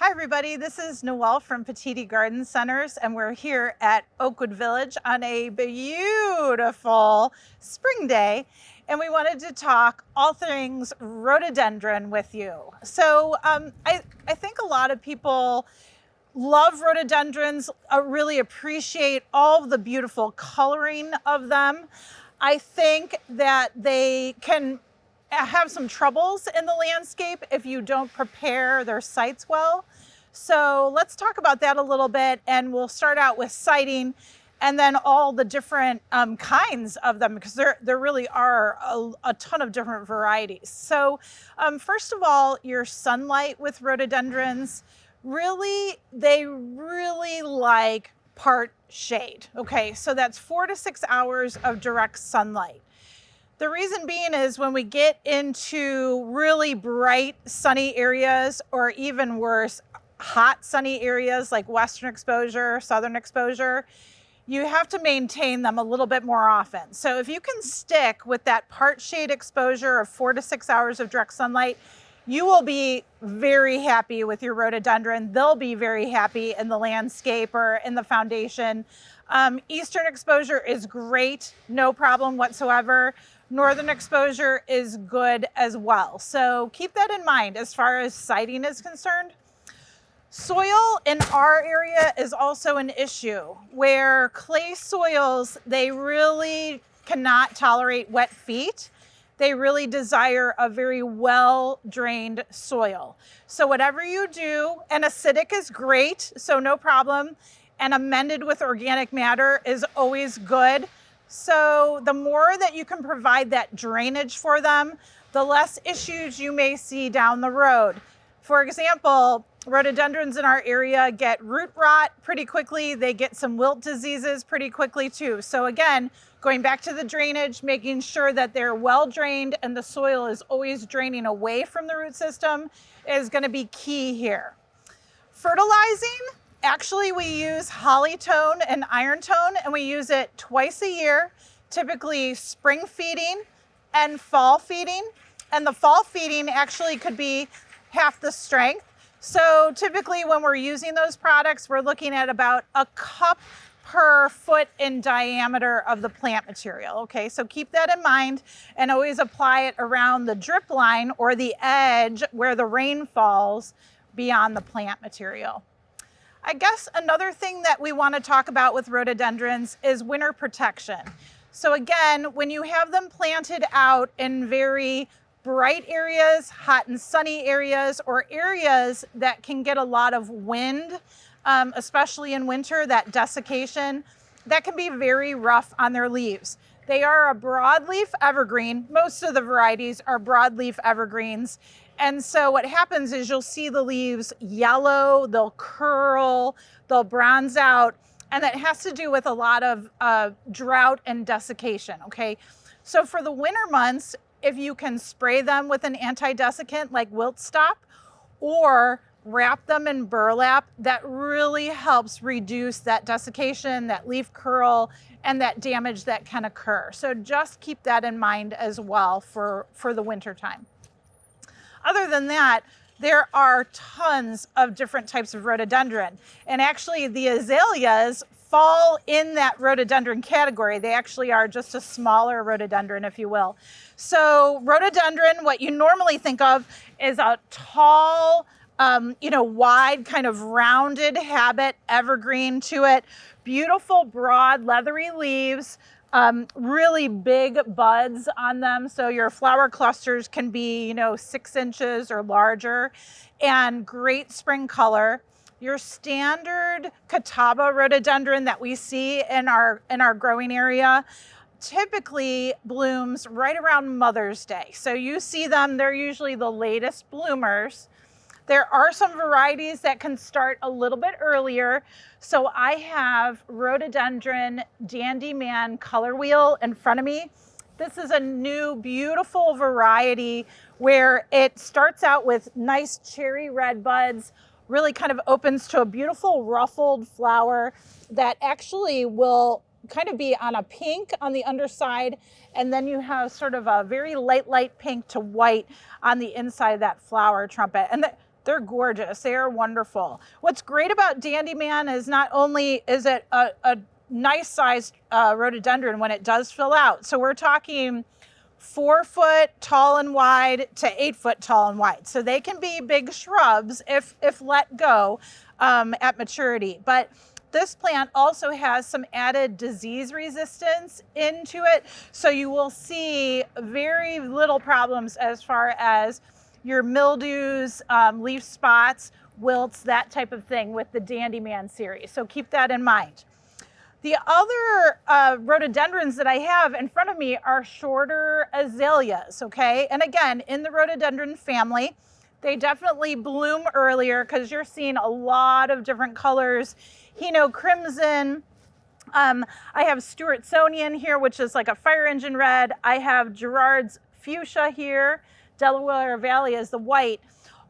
Hi everybody, this is Noelle from Petitti Garden Centers, and we're here at Oakwood Village on a beautiful spring day, and we wanted to talk all things rhododendron with you. So I think a lot of people love rhododendrons, really appreciate all of the beautiful coloring of them. I think that they can have some troubles in the landscape if you don't prepare their sites well. So let's talk about that a little bit, and we'll start out with siting and then all the different kinds of them, because there really are a ton of different varieties. So first of all, your sunlight with rhododendrons, they really like part shade. Okay, so that's 4 to 6 hours of direct sunlight. The reason being is when we get into really bright sunny areas, or even worse, hot sunny areas like western exposure, southern exposure, you have to maintain them a little bit more often. So if you can stick with that part shade exposure of 4 to 6 hours of direct sunlight, you will be very happy with your rhododendron. They'll be very happy in the landscape or in the foundation. Eastern exposure is great, no problem whatsoever. Northern exposure is good as well. So keep that in mind as far as siting is concerned. Soil in our area is also an issue, where clay soils, they really cannot tolerate wet feet. They really desire a very well-drained soil. So whatever you do, and acidic is great, so no problem, and amended with organic matter is always good. So the more that you can provide that drainage for them, the less issues you may see down the road. For example, rhododendrons in our area get root rot pretty quickly. They get some wilt diseases pretty quickly too. So again, going back to the drainage, making sure that they're well drained and the soil is always draining away from the root system is going to be key here. Fertilizing. Actually, we use holly-tone and iron-tone, and we use it twice a year, typically spring feeding and fall feeding. And the fall feeding actually could be half the strength. So typically when we're using those products, we're looking at about a cup per foot in diameter of the plant material. Okay, so keep that in mind and always apply it around the drip line or the edge where the rain falls beyond the plant material. I guess another thing that we want to talk about with rhododendrons is winter protection. So again, when you have them planted out in very bright areas, hot and sunny areas, or areas that can get a lot of wind, especially in winter, that desiccation, that can be very rough on their leaves. They are a broadleaf evergreen. Most of the varieties are broadleaf evergreens. And so what happens is you'll see the leaves yellow, they'll curl, they'll bronze out, and that has to do with a lot of drought and desiccation, okay? So for the winter months, if you can spray them with an anti-desiccant like Wilt Stop or wrap them in burlap, that really helps reduce that desiccation, that leaf curl, and that damage that can occur. So just keep that in mind as well for the winter time. Other than that, there are tons of different types of rhododendron. And actually the azaleas fall in that rhododendron category. They actually are just a smaller rhododendron, if you will. So rhododendron, what you normally think of is a tall, wide, kind of rounded habit, evergreen to it, beautiful, broad, leathery leaves, really big buds on them. So your flower clusters can be, 6 inches or larger, and great spring color. Your standard Catawba rhododendron that we see in our growing area typically blooms right around Mother's Day. So you see them, they're usually the latest bloomers. There are some varieties that can start a little bit earlier. So I have Rhododendron Dandy Man Color Wheel in front of me. This is a new, beautiful variety where it starts out with nice cherry red buds, really kind of opens to a beautiful ruffled flower that actually will kind of be on a pink on the underside, and then you have sort of a very light pink to white on the inside of that flower trumpet. And They're gorgeous. They are wonderful. What's great about Dandyman is not only is it a nice sized rhododendron when it does fill out. So we're talking 4 foot tall and wide to 8 foot tall and wide. So they can be big shrubs if let go at maturity. But this plant also has some added disease resistance into it. So you will see very little problems as far as your mildews, leaf spots, wilts, that type of thing with the Dandyman series. So keep that in mind. The other rhododendrons that I have in front of me are shorter azaleas, okay? And again, in the rhododendron family, they definitely bloom earlier because you're seeing a lot of different colors. Hino-Crimson. I have Stewartsonian here, which is like a fire engine red. I have Girard's Fuchsia here. Delaware Valley is the white.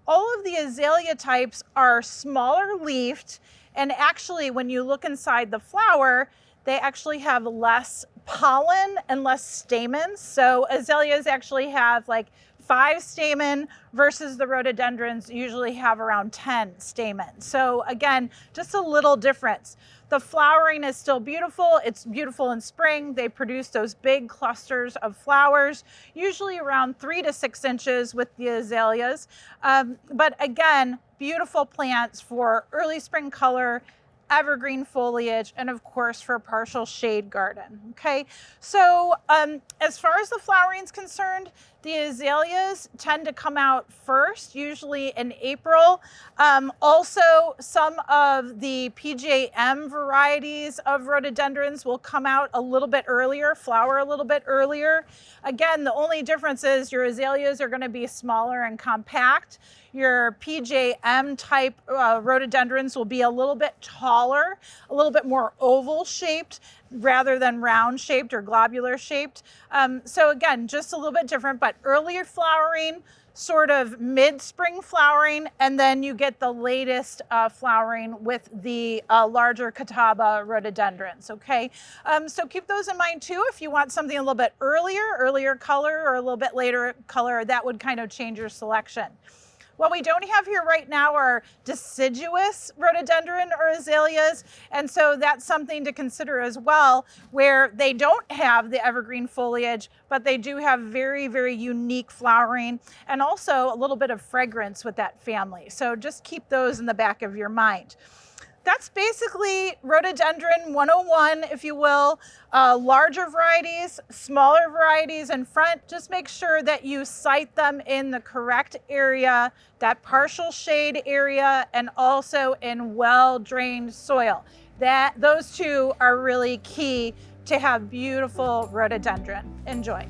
All of the azalea types are smaller leafed, and actually when you look inside the flower, they actually have less pollen and less stamens. So azaleas actually have like 5 stamen versus the rhododendrons usually have around 10 stamens. So again, just a little difference. The flowering is still beautiful. It's beautiful in spring. They produce those big clusters of flowers, usually around 3 to 6 inches with the azaleas. But again, beautiful plants for early spring color, evergreen foliage, and of course for partial shade garden. Okay, so as far as the flowering is concerned, the azaleas tend to come out first, usually in April. Also, some of the PJM varieties of rhododendrons will come out a little bit earlier, flower a little bit earlier. Again, the only difference is your azaleas are going to be smaller and compact. Your PJM type rhododendrons will be a little bit taller, a little bit more oval shaped rather than round shaped or globular shaped. So again, just a little bit different, but earlier flowering, sort of mid-spring flowering, and then you get the latest flowering with the larger Catawba rhododendrons, okay? So keep those in mind too. If you want something a little bit earlier color, or a little bit later color, that would kind of change your selection. What we don't have here right now are deciduous rhododendron or azaleas, and so that's something to consider as well, where they don't have the evergreen foliage, but they do have very, very unique flowering and also a little bit of fragrance with that family. So just keep those in the back of your mind. That's basically Rhododendron 101, if you will. Larger varieties, smaller varieties in front. Just make sure that you site them in the correct area, that partial shade area, and also in well-drained soil. Those two are really key to have beautiful rhododendron. Enjoy.